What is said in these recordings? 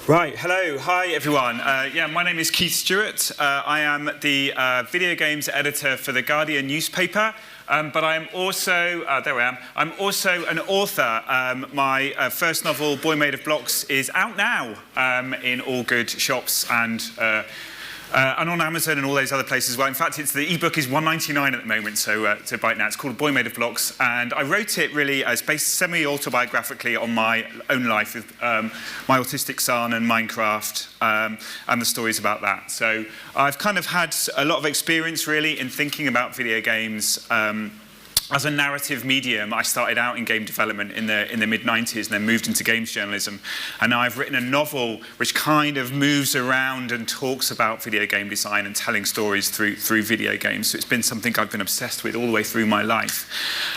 Right, hello, hi everyone. My name is Keith Stuart. I am the video games editor for the Guardian newspaper, but I am also, I'm also an author. My first novel, Boy Made of Blocks, is out now in all good shops and on Amazon and all those other places as well. In fact, the ebook is $1.99 at the moment, so to buy it now. It's called Boy Made of Blocks, and I wrote it really as based semi-autobiographically on my own life with my autistic son and Minecraft and the stories about that. So I've kind of had a lot of experience really in thinking about video games as a narrative medium. I started out in game development in the mid-90s and then moved into games journalism. And now I've written a novel which kind of moves around and talks about video game design and telling stories through video games. So it's been something I've been obsessed with all the way through my life.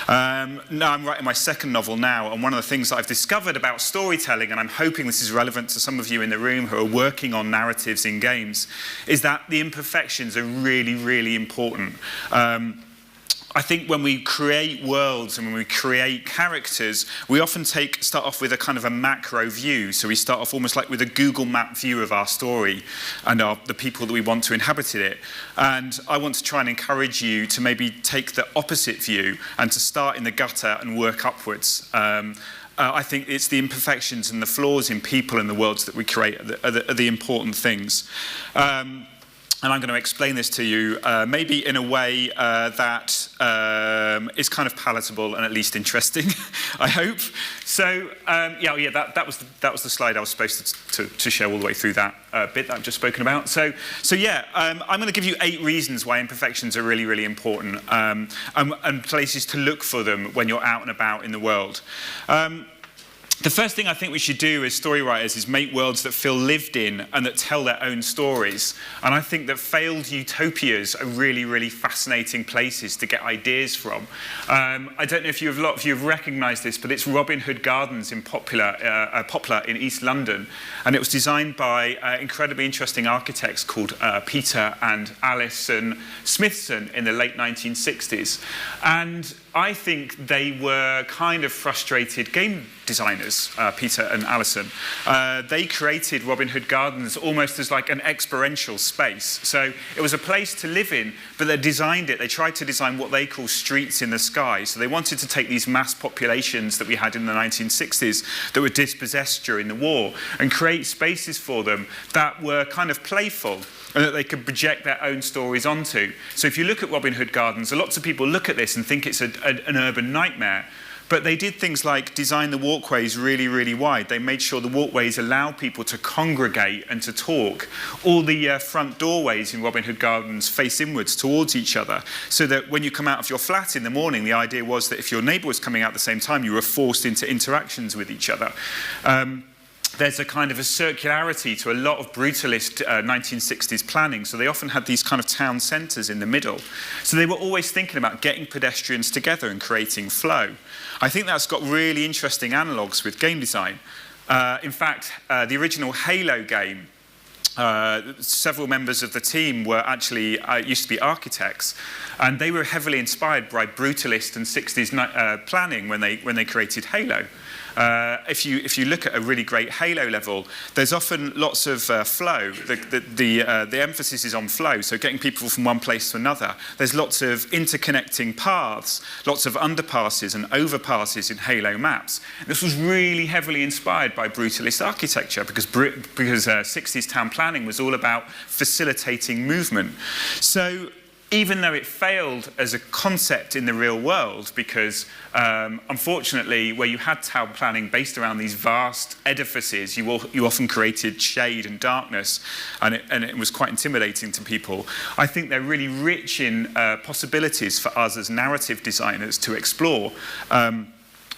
Now I'm writing my second novel now, and one of the things that I've discovered about storytelling, and I'm hoping this is relevant to some of you in the room who are working on narratives in games, is that the imperfections are really, really important. I think when we create worlds and when we create characters, we often start off with a kind of a macro view. So we start off almost like with a Google map view of our story and the people that we want to inhabit it. And I want to try and encourage you to maybe take the opposite view and to start in the gutter and work upwards. I think it's the imperfections and the flaws in people and the worlds that we create are the important things. And I'm going to explain this to you, maybe in a way that is kind of palatable and at least interesting, I hope. So, that was the slide I was supposed to show all the way through that bit that I've just spoken about. So I'm going to give you 8 reasons why imperfections are really, really important, and places to look for them when you're out and about in the world. The first thing I think we should do as story writers is make worlds that feel lived in and that tell their own stories. And I think that failed utopias are really, really fascinating places to get ideas from. I don't know if a lot of you have recognised this, but it's Robin Hood Gardens in Poplar in East London. And it was designed by incredibly interesting architects called Peter and Alison Smithson in the late 1960s. And I think they were kind of frustrated game designers, Peter and Alison. They created Robin Hood Gardens almost as like an experiential space. So it was a place to live in, but they designed it. They tried to design what they call streets in the sky. So they wanted to take these mass populations that we had in the 1960s that were dispossessed during the war and create spaces for them that were kind of playful and that they could project their own stories onto. So if you look at Robin Hood Gardens, lots of people look at this and think it's an urban nightmare. But they did things like design the walkways really, really wide. They made sure the walkways allow people to congregate and to talk. All the front doorways in Robin Hood Gardens face inwards towards each other, so that when you come out of your flat in the morning, the idea was that if your neighbour was coming out at the same time, you were forced into interactions with each other. There's a kind of a circularity to a lot of brutalist 1960s planning. So they often had these kind of town centres in the middle. So they were always thinking about getting pedestrians together and creating flow. I think that's got really interesting analogues with game design. In fact, the original Halo game, several members of the team were actually, used to be architects, and they were heavily inspired by brutalist and 60s planning when they created Halo. If you look at a really great Halo level, there's often lots of flow. The emphasis is on flow, so getting people from one place to another. There's lots of interconnecting paths, lots of underpasses and overpasses in Halo maps. This was really heavily inspired by brutalist architecture because 60s town planning was all about facilitating movement. So even though it failed as a concept in the real world, because unfortunately, where you had town planning based around these vast edifices, you often created shade and darkness, and it was quite intimidating to people. I think they're really rich in possibilities for us as narrative designers to explore.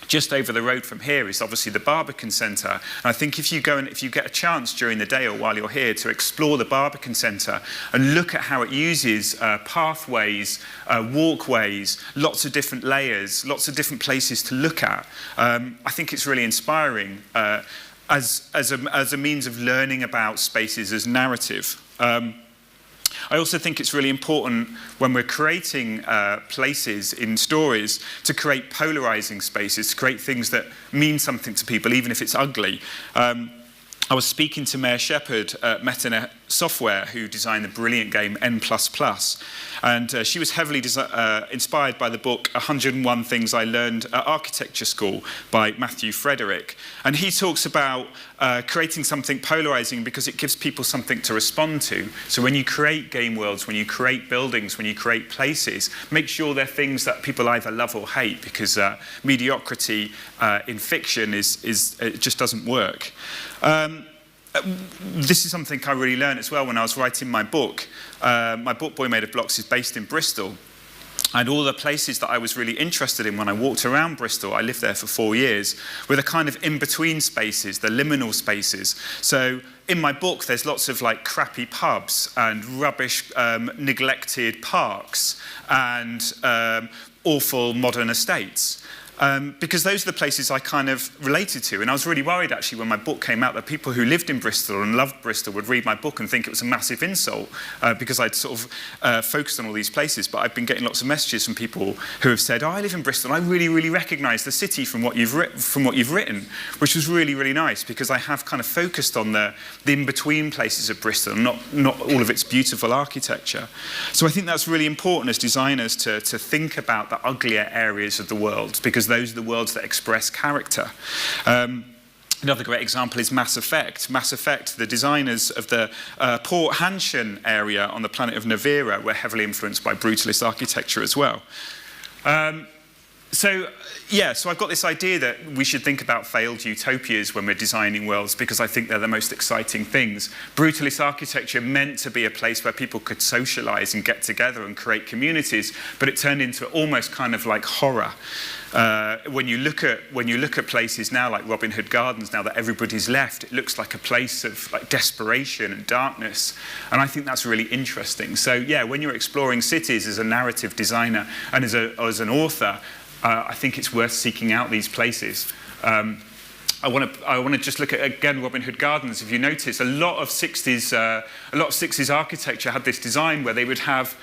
Just over the road from here is obviously the Barbican Centre. And I think if you get a chance during the day or while you're here to explore the Barbican Centre and look at how it uses pathways, walkways, lots of different layers, lots of different places to look at, I think it's really inspiring as a means of learning about spaces as narrative. I also think it's really important when we're creating places in stories to create polarizing spaces, to create things that mean something to people, even if it's ugly. I was speaking to Mayor Shepherd at MetaNet Software, who designed the brilliant game N++, and she was heavily inspired by the book 101 Things I Learned at Architecture School by Matthew Frederick. And he talks about creating something polarizing because it gives people something to respond to. So when you create game worlds, when you create buildings, when you create places, make sure they're things that people either love or hate, because mediocrity in fiction it just doesn't work. This is something I really learned as well when I was writing my book. My book, Boy Made of Blocks, is based in Bristol. And all the places that I was really interested in when I walked around Bristol, I lived there for 4 years, were the kind of in-between spaces, the liminal spaces. So in my book, there's lots of like crappy pubs and rubbish, neglected parks and awful modern estates. Because those are the places I kind of related to. And I was really worried, actually, when my book came out, that people who lived in Bristol and loved Bristol would read my book and think it was a massive insult, because I'd sort of focused on all these places. But I've been getting lots of messages from people who have said, oh, I live in Bristol, and I really, really recognise the city from what you've written, which was really, really nice, because I have kind of focused on the in-between places of Bristol, not all of its beautiful architecture. So I think that's really important as designers to think about the uglier areas of the world, because those are the worlds that express character. Another great example is Mass Effect. Mass Effect, the designers of the Port Hanshin area on the planet of Navira were heavily influenced by brutalist architecture as well. So I've got this idea that we should think about failed utopias when we're designing worlds, because I think they're the most exciting things. Brutalist architecture meant to be a place where people could socialize and get together and create communities, but it turned into almost kind of like horror. When you look at places now like Robin Hood Gardens, now that everybody's left, it looks like a place of like desperation and darkness, and I think that's really interesting. So yeah, when you're exploring cities as a narrative designer and as an author, I think it's worth seeking out these places. I want to just look at, again, Robin Hood Gardens. If you notice, a lot of 60s architecture had this design where they would have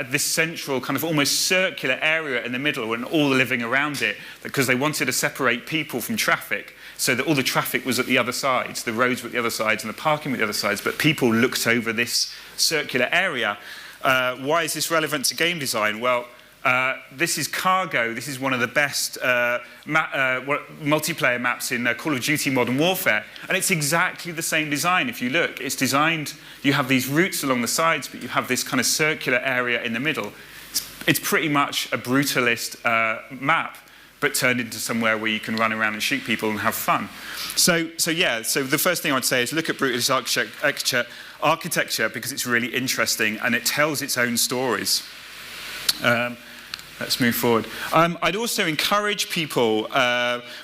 this central kind of almost circular area in the middle and all the living around it, because they wanted to separate people from traffic, so that all the traffic was at the other sides, the roads were at the other sides and the parking were at the other sides, but people looked over this circular area. Why is this relevant to game design? Well, this is Cargo. This is one of the best multiplayer maps in Call of Duty Modern Warfare. And it's exactly the same design. If you look, it's designed, you have these routes along the sides, but you have this kind of circular area in the middle. It's pretty much a brutalist map, but turned into somewhere where you can run around and shoot people and have fun. So the first thing I would say is look at brutalist architecture, because it's really interesting and it tells its own stories. Let's move forward. I'd also encourage people,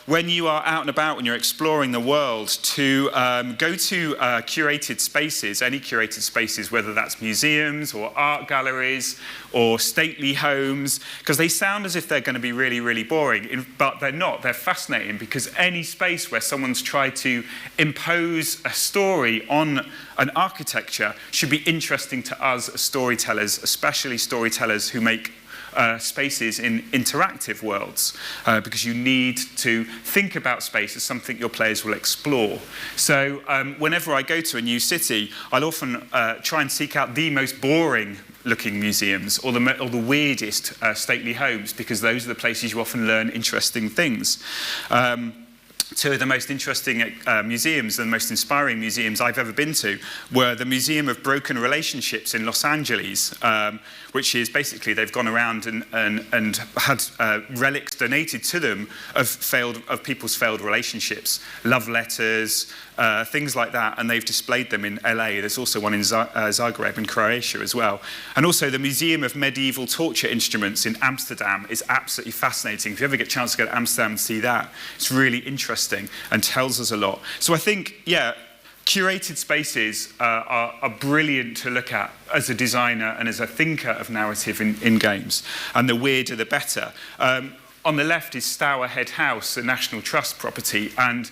when you are out and about, when you're exploring the world, to go to curated spaces, any curated spaces, whether that's museums or art galleries or stately homes, because they sound as if they're going to be really, really boring, but they're not. They're fascinating, because any space where someone's tried to impose a story on an architecture should be interesting to us as storytellers, especially storytellers who make spaces in interactive worlds, because you need to think about space as something your players will explore. So whenever I go to a new city, I'll often try and seek out the most boring looking museums or the weirdest stately homes, because those are the places you often learn interesting things. Two of the most interesting museums and the most inspiring museums I've ever been to were the Museum of Broken Relationships in Los Angeles, which is basically they've gone around and had relics donated to them of people's failed relationships, love letters, things like that, and they've displayed them in LA. There's also one in Zagreb in Croatia as well. And also the Museum of Medieval Torture Instruments in Amsterdam is absolutely fascinating. If you ever get a chance to go to Amsterdam and see that, it's really interesting and tells us a lot. So I think, yeah, curated spaces are brilliant to look at as a designer and as a thinker of narrative in games, and the weirder the better. On the left is Stour Head House, a National Trust property, and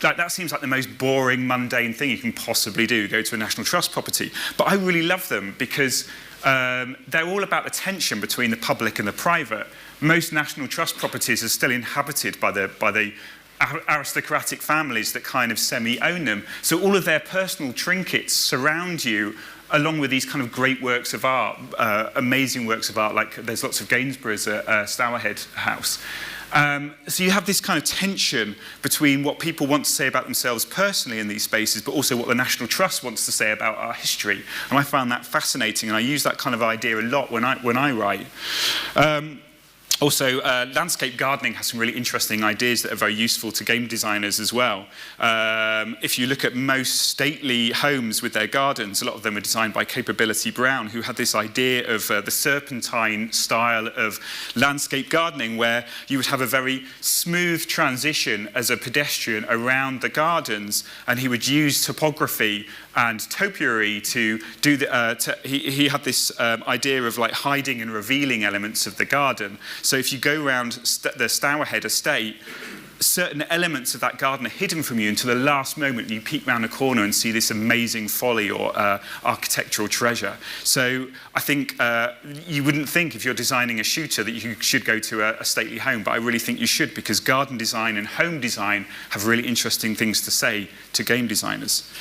that seems like the most boring, mundane thing you can possibly do, go to a National Trust property. But I really love them because they're all about the tension between the public and the private. Most National Trust properties are still inhabited by the aristocratic families that kind of semi-own them. So all of their personal trinkets surround you, along with these kind of great works of art, amazing works of art, like there's lots of Gainsboroughs at Stourhead House. So you have this kind of tension between what people want to say about themselves personally in these spaces, but also what the National Trust wants to say about our history. And I found that fascinating, and I use that kind of idea a lot when I write. Also, landscape gardening has some really interesting ideas that are very useful to game designers as well. If you look at most stately homes with their gardens, a lot of them are designed by Capability Brown, who had this idea of the serpentine style of landscape gardening, where you would have a very smooth transition as a pedestrian around the gardens, and he would use topography and topiary to do the, he had this idea of like hiding and revealing elements of the garden. So if you go around the Stourhead estate, certain elements of that garden are hidden from you until the last moment you peek round a corner and see this amazing folly or architectural treasure. So I think you wouldn't think if you're designing a shooter that you should go to a stately home, but I really think you should, because garden design and home design have really interesting things to say to game designers.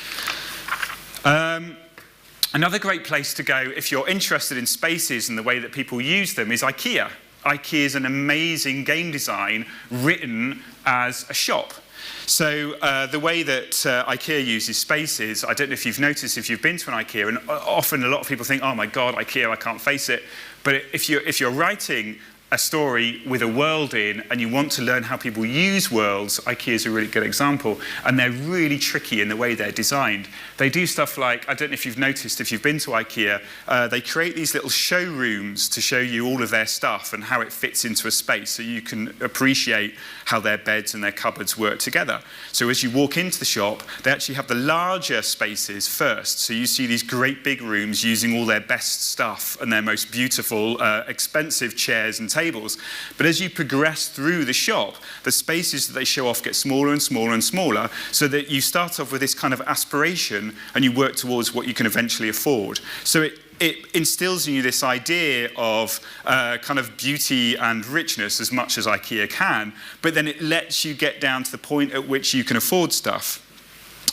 Another great place to go if you're interested in spaces and the way that people use them is Ikea. Ikea is an amazing game design written as a shop. So the way that Ikea uses spaces, I don't know if you've noticed if you've been to an Ikea, and often a lot of people think, oh my God, Ikea, I can't face it. But if you're writing a story with a world in, and you want to learn how people use worlds, Ikea is a really good example, and they're really tricky in the way they're designed. They do stuff like, I don't know if you've noticed if you've been to Ikea, they create these little showrooms to show you all of their stuff and how it fits into a space, so you can appreciate how their beds and their cupboards work together. So as you walk into the shop, they actually have the larger spaces first, so you see these great big rooms using all their best stuff and their most beautiful, expensive chairs and tables. But as you progress through the shop, the spaces that they show off get smaller and smaller and smaller, so that you start off with this kind of aspiration and you work towards what you can eventually afford. So it instills in you this idea of kind of beauty and richness as much as Ikea can, but then it lets you get down to the point at which you can afford stuff.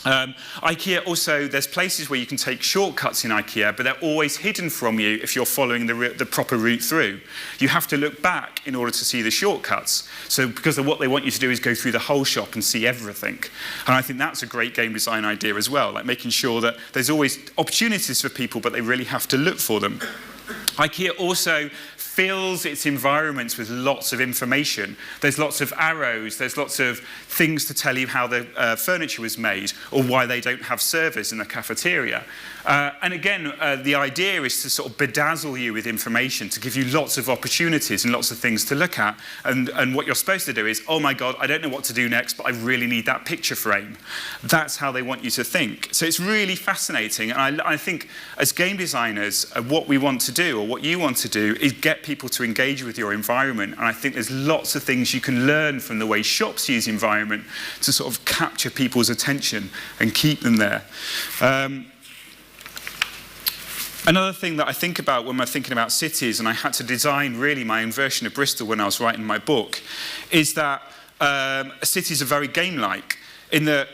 Ikea also, there's places where you can take shortcuts in Ikea, but they're always hidden from you if you're following the proper route through. You have to look back in order to see the shortcuts. So because of what they want you to do is go through the whole shop and see everything. And I think that's a great game design idea as well, like making sure that there's always opportunities for people, but they really have to look for them. Ikea also fills its environments with lots of information. There's lots of arrows, there's lots of things to tell you how the furniture was made, or why they don't have servers in the cafeteria. And again, the idea is to sort of bedazzle you with information, to give you lots of opportunities and lots of things to look at. And what you're supposed to do is, oh my God, I don't know what to do next, but I really need that picture frame. That's how they want you to think. So it's really fascinating. And I think as game designers, what we want to do, or what you want to do, is get people to engage with your environment. And I think there's lots of things you can learn from the way shops use environment to sort of capture people's attention and keep them there. Another thing that I think about when we're thinking about cities, and I had to design really my own version of Bristol when I was writing my book, is that cities are very game-like. In that,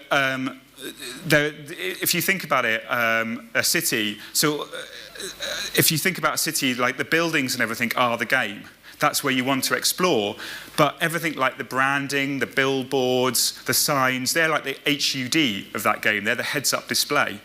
if you think about it, a city, so if you think about a city, like the buildings and everything are the game. That's where you want to explore. But everything like the branding, the billboards, the signs, they're like the HUD of that game. They're the heads-up display.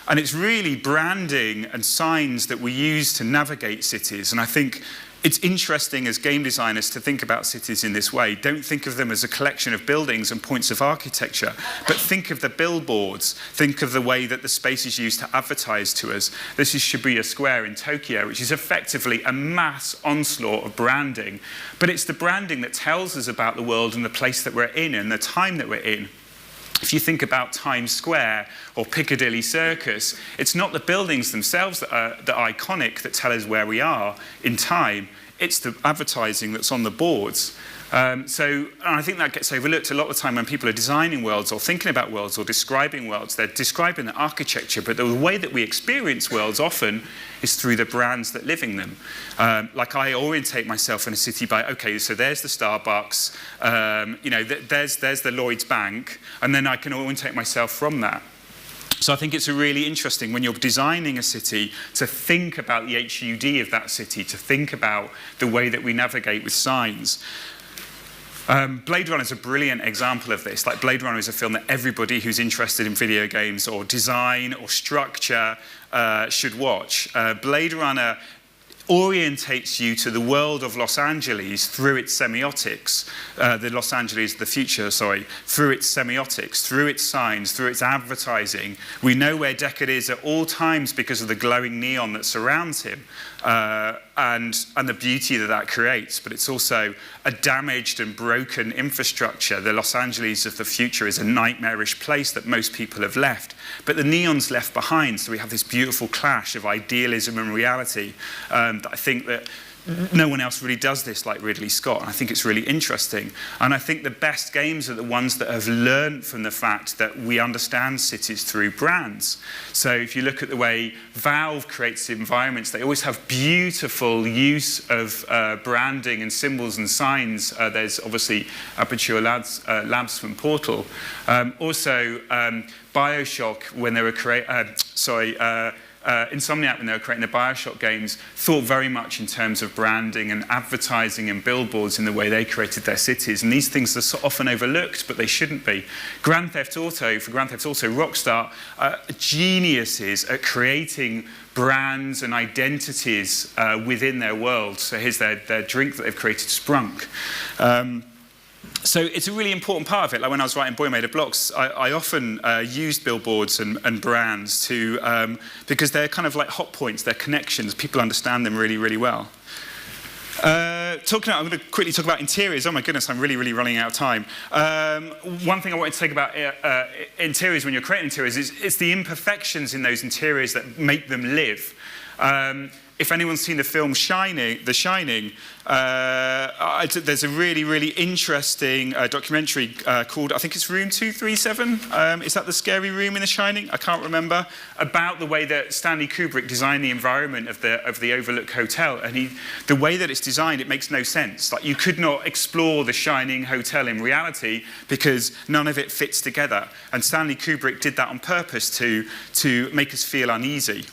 And it's really branding and signs that we use to navigate cities. And I think it's interesting as game designers to think about cities in this way. Don't think of them as a collection of buildings and points of architecture, but think of the billboards. Think of the way that the space is used to advertise to us. This is Shibuya Square in Tokyo, which is effectively a mass onslaught of branding. But it's the branding that tells us about the world and the place that we're in and the time that we're in. If you think about Times Square or Piccadilly Circus, it's not the buildings themselves that are iconic, that tell us where we are in time. it's the advertising that's on the boards. So I think that gets overlooked a lot of the time when people are designing worlds or thinking about worlds or describing worlds. They're describing the architecture, but the way that we experience worlds often is through the brands that live in them. Like I orientate myself in a city by, okay, so there's the Starbucks, there's the Lloyd's Bank, and then I can orientate myself from that. So I think it's really interesting when you're designing a city to think about the HUD of that city, to think about the way that we navigate with signs. Blade Runner is a brilliant example of this. Like Blade Runner is a film that everybody who's interested in video games or design or structure should watch. Blade Runner orientates you to the world of Los Angeles through its semiotics, the Los Angeles of the future, through its semiotics, through its signs, through its advertising. We know where Deckard is at all times because of the glowing neon that surrounds him and the beauty that that creates. But it's also a damaged and broken infrastructure. The Los Angeles of the future is a nightmarish place that most people have left. But the neon's left behind, so we have this beautiful clash of idealism and reality. That I think that no one else really does this like Ridley Scott, and I think it's really interesting. And I think the best games are the ones that have learned from the fact that we understand cities through brands. So if you look at the way Valve creates environments, they always have beautiful use of branding and symbols and signs. There's obviously Aperture Labs from Portal. Also, BioShock, when they were Insomniac, when they were creating the BioShock games, thought very much in terms of branding and advertising and billboards in the way they created their cities. And these things are so often overlooked, but they shouldn't be. For Grand Theft Auto, Rockstar are geniuses at creating brands and identities within their world. So here's their drink that they've created, Sprunk. So it's a really important part of it. Like when I was writing Boy Made of Blocks, I often used billboards and brands because they're kind of like hot points, they're connections. People understand them really, really well. I'm going to quickly talk about interiors. Oh my goodness, I'm really, really running out of time. One thing I wanted to take about interiors when you're creating interiors is it's the imperfections in those interiors that make them live. If anyone's seen the film The Shining, there's a really, really interesting documentary called, I think it's Room 237. Is that the scary room in The Shining? I can't remember. About the way that Stanley Kubrick designed the environment of the Overlook Hotel. And the way that it's designed, it makes no sense. Like you could not explore the Shining Hotel in reality because none of it fits together. And Stanley Kubrick did that on purpose to make us feel uneasy.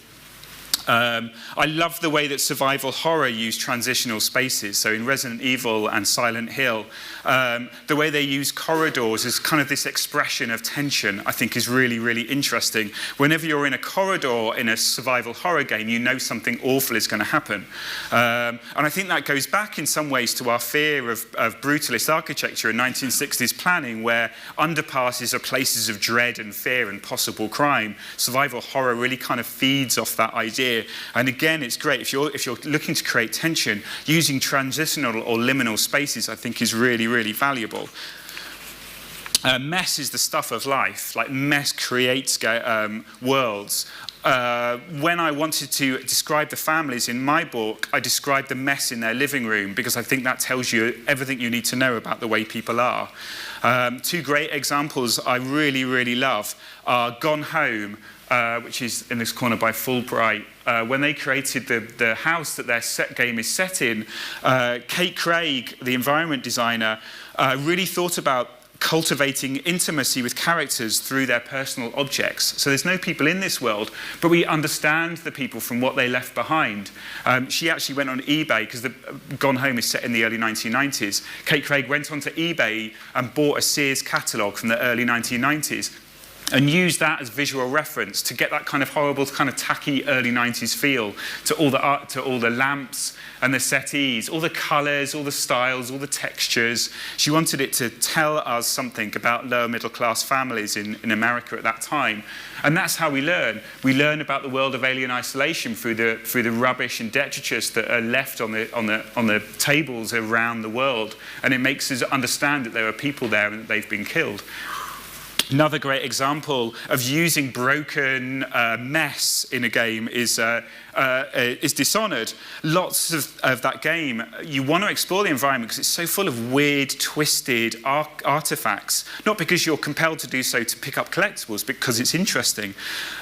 I love the way that survival horror used transitional spaces. So in Resident Evil and Silent Hill, the way they use corridors as kind of this expression of tension, I think is really, really interesting. Whenever you're in a corridor in a survival horror game, you know something awful is going to happen. And I think that goes back in some ways to our fear of brutalist architecture in 1960s planning, where underpasses are places of dread and fear and possible crime. Survival horror really kind of feeds off that idea. And again, it's great if you're looking to create tension, using transitional or liminal spaces, I think is really, really valuable. Mess is the stuff of life. Like mess creates worlds. When I wanted to describe the families in my book, I described the mess in their living room because I think that tells you everything you need to know about the way people are. Two great examples I really, really love are Gone Home, which is in this corner by Fulbright. When they created the house that their set game is set in, Kate Craig, the environment designer, really thought about cultivating intimacy with characters through their personal objects. So there's no people in this world, but we understand the people from what they left behind. She actually went on eBay, because Gone Home is set in the early 1990s. Kate Craig went onto eBay and bought a Sears catalogue from the early 1990s. And use that as visual reference to get that kind of horrible, kind of tacky early 90s feel to all the art, to all the lamps and the settees, all the colours, all the styles, all the textures. She wanted it to tell us something about lower middle class families in America at that time. And that's how we learn. We learn about the world of alien isolation through the rubbish and detritus that are left on the tables around the world. And it makes us understand that there are people there and that they've been killed. Another great example of using broken mess in a game is is Dishonored. Lots of that game, you want to explore the environment because it's so full of weird, twisted artifacts. Not because you're compelled to do so to pick up collectibles, but because it's interesting.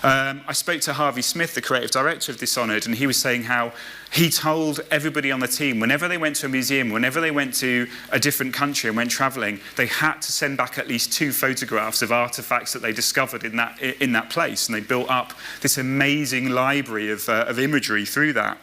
I spoke to Harvey Smith, the creative director of Dishonored, and he was saying how he told everybody on the team, whenever they went to a museum, whenever they went to a different country and went traveling, they had to send back at least 2 photographs of artifacts that they discovered in that place. And they built up this amazing library of imagery through that.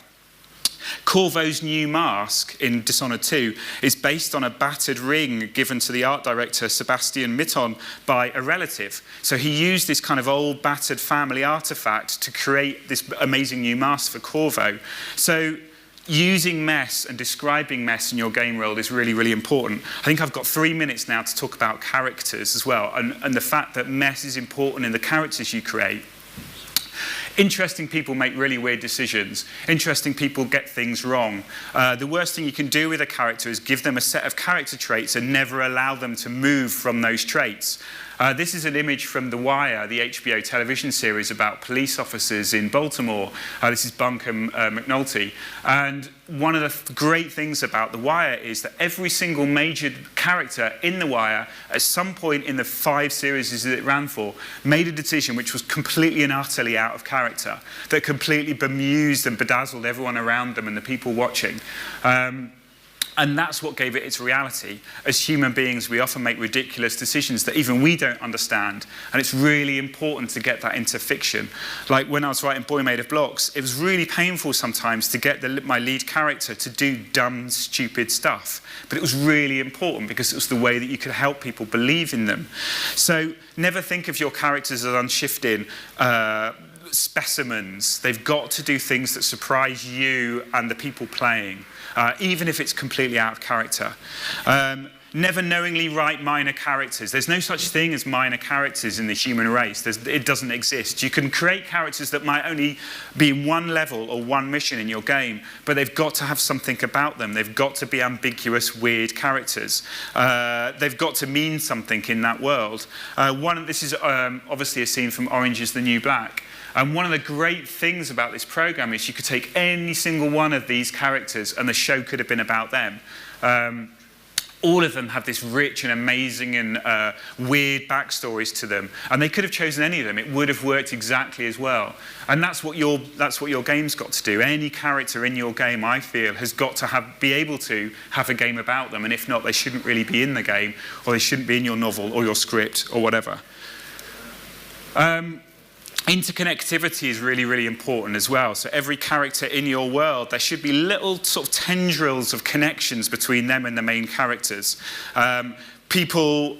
Corvo's new mask in Dishonored 2 is based on a battered ring given to the art director Sebastian Mitton by a relative. So he used this kind of old battered family artifact to create this amazing new mask for Corvo. So using mess and describing mess in your game world is really, really important. I think I've got 3 minutes now to talk about characters as well, and the fact that mess is important in the characters you create. Interesting people make really weird decisions. Interesting people get things wrong. The worst thing you can do with a character is give them a set of character traits and never allow them to move from those traits. This is an image from The Wire, the HBO television series about police officers in Baltimore. This is Buncombe McNulty. And one of the great things about The Wire is that every single major character in The Wire, at some point in the 5 series that it ran for, made a decision which was completely and utterly out of character, that completely bemused and bedazzled everyone around them and the people watching. And that's what gave it its reality. As human beings, we often make ridiculous decisions that even we don't understand. And it's really important to get that into fiction. Like when I was writing Boy Made of Blocks, it was really painful sometimes to get my lead character to do dumb, stupid stuff. But it was really important because it was the way that you could help people believe in them. So never think of your characters as unshifting specimens. They've got to do things that surprise you and the people playing. Even if it's completely out of character. Never knowingly write minor characters. There's no such thing as minor characters in the human race. It doesn't exist. You can create characters that might only be in one level or one mission in your game, but they've got to have something about them. They've got to be ambiguous, weird characters. They've got to mean something in that world. This is obviously a scene from Orange is the New Black. And one of the great things about this program is you could take any single one of these characters and the show could have been about them. All of them have this rich and amazing and weird backstories to them. And they could have chosen any of them. It would have worked exactly as well. And that's what your game's got to do. Any character in your game, I feel, has got to be able to have a game about them. And if not, they shouldn't really be in the game, or they shouldn't be in your novel or your script or whatever. Interconnectivity is really, really important as well. So every character in your world, there should be little sort of tendrils of connections between them and the main characters. People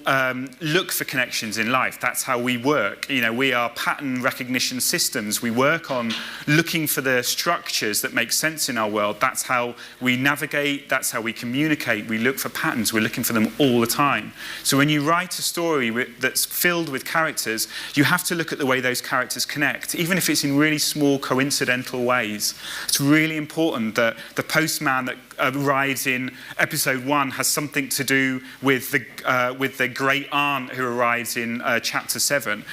look for connections in life. That's how we work. You know, we are pattern recognition systems. We work on looking for the structures that make sense in our world. That's how we navigate. That's how we communicate. We look for patterns. We're looking for them all the time. So when you write a story that's filled with characters, you have to look at the way those characters connect, even if it's in really small, coincidental ways. It's really important that the postman that arrives in episode 1 has something to do with the great aunt who arrives in chapter 7.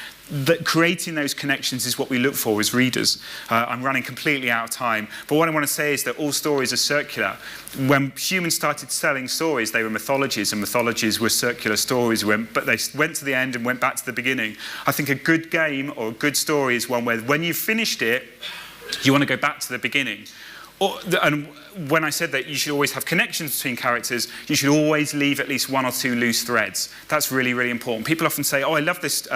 Creating those connections is what we look for as readers. I'm running completely out of time, but what I want to say is that all stories are circular. When humans started selling stories, they were mythologies, and mythologies were circular stories, but they went to the end and went back to the beginning. I think a good game or a good story is one where when you've finished it, you want to go back to the beginning. And when I said that you should always have connections between characters, you should always leave at least 1 or 2 loose threads. That's really, really important. People often say, oh, I love this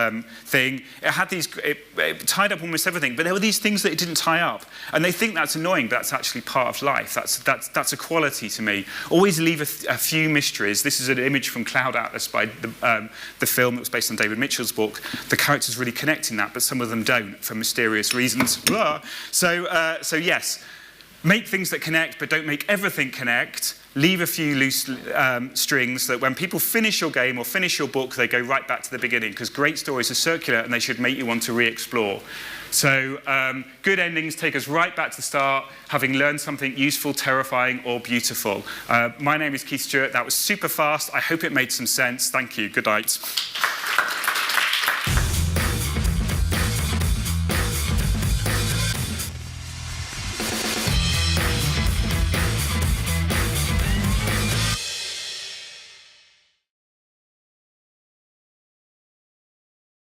thing. It had it tied up almost everything, but there were these things that it didn't tie up. And they think that's annoying, but that's actually part of life. That's a quality to me. Always leave a few mysteries. This is an image from Cloud Atlas by the film that was based on David Mitchell's book. The characters really connect in that, but some of them don't for mysterious reasons. So yes. Make things that connect, but don't make everything connect. Leave a few loose strings that when people finish your game or finish your book, they go right back to the beginning, because great stories are circular and they should make you want to re-explore. So good endings take us right back to the start, having learned something useful, terrifying, or beautiful. My name is Keith Stuart. That was super fast. I hope it made some sense. Thank you. Good night.